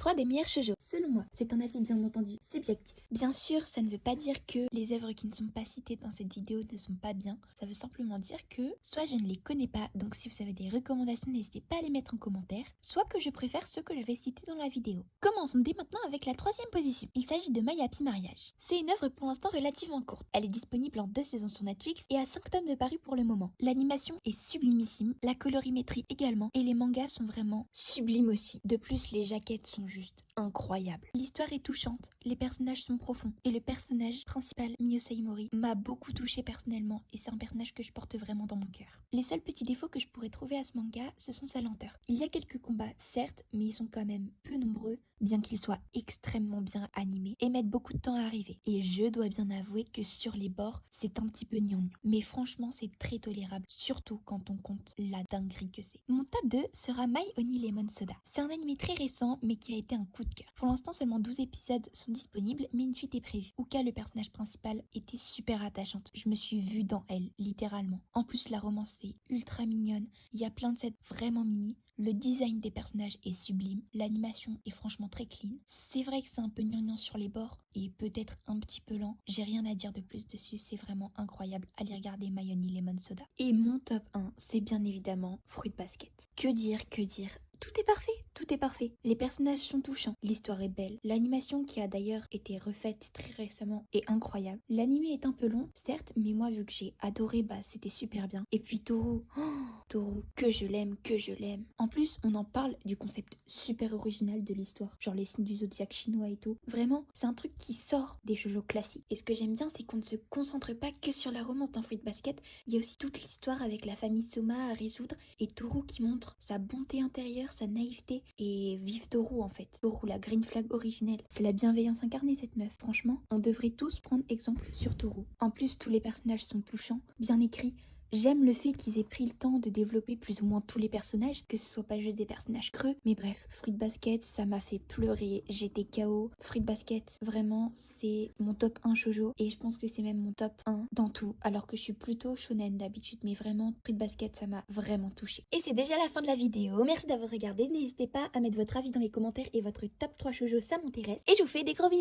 3 des meilleurs shoujo. Selon moi, c'est un avis bien entendu subjectif. Bien sûr, ça ne veut pas dire que les œuvres qui ne sont pas citées dans cette vidéo ne sont pas bien. Ça veut simplement dire que soit je ne les connais pas, donc si vous avez des recommandations, n'hésitez pas à les mettre en commentaire, soit que je préfère ceux que je vais citer dans la vidéo. Commençons dès maintenant avec la 3e position. Il s'agit de My Happy Mariage. C'est une œuvre pour l'instant relativement courte. Elle est disponible en 2 saisons sur Netflix et a 5 tomes de paru pour le moment. L'animation est sublimissime, la colorimétrie également, et les mangas sont vraiment sublimes aussi. De plus, les jaquettes sont juste incroyables. L'histoire est touchante, les personnages sont profonds, et le personnage principal, Miyosei Mori, m'a beaucoup touché personnellement, et c'est un personnage que je porte vraiment dans mon cœur. Les seuls petits défauts que je pourrais trouver à ce manga, ce sont sa lenteur. Il y a quelques combats, certes, mais ils sont quand même peu nombreux, bien qu'ils soient extrêmement bien animés, et mettent beaucoup de temps à arriver. Et je dois bien avouer que sur les bords, c'est un petit peu gnangnan. Mais franchement, c'est très tolérable, surtout quand on compte la dinguerie que c'est. Mon top 2 sera My Honey Lemon Soda. C'est un anime très récent, mais qui a été un coup de cœur. Pour l'instant, seulement 12 épisodes sont disponibles, mais une suite est prévue. Uka, le personnage principal, était super attachante. Je me suis vue dans elle, littéralement. En plus, la romance est ultra mignonne. Il y a plein de scènes vraiment mimi. Le design des personnages est sublime, l'animation est franchement très clean. C'est vrai que c'est un peu gnangnan sur les bords et peut-être un petit peu lent. J'ai rien à dire de plus dessus, c'est vraiment incroyable. Allez regarder My Honey Lemon Soda. Et mon top 1, c'est bien évidemment Fruit Basket. Que dire, que dire? Tout est parfait, tout est parfait. Les personnages sont touchants, l'histoire est belle. L'animation qui a d'ailleurs été refaite très récemment est incroyable. L'anime est un peu long, certes, mais moi vu que j'ai adoré, c'était super bien. Et puis Toru, Toru, que je l'aime, que je l'aime. En plus, on en parle du concept super original de l'histoire, genre les signes du zodiaque chinois et tout. Vraiment, c'est un truc qui sort des shoujo classiques. Et ce que j'aime bien, c'est qu'on ne se concentre pas que sur la romance dans Fruit Basket, il y a aussi toute l'histoire avec la famille Soma à résoudre et Toru qui montre sa bonté intérieure, sa naïveté et vive Toru en fait. Toru, la green flag originelle. C'est la bienveillance incarnée cette meuf. Franchement, on devrait tous prendre exemple sur Toru. En plus, tous les personnages sont touchants, bien écrits. J'aime le fait qu'ils aient pris le temps de développer plus ou moins tous les personnages, que ce soit pas juste des personnages creux. Mais bref, Fruit Basket, ça m'a fait pleurer, j'étais KO. Fruit Basket, vraiment, c'est mon top 1 shoujo et je pense que c'est même mon top 1 dans tout, alors que je suis plutôt shonen d'habitude, mais vraiment, Fruit Basket, ça m'a vraiment touchée. Et c'est déjà la fin de la vidéo, merci d'avoir regardé, n'hésitez pas à mettre votre avis dans les commentaires et votre top 3 shoujo, ça m'intéresse. Et je vous fais des gros bisous.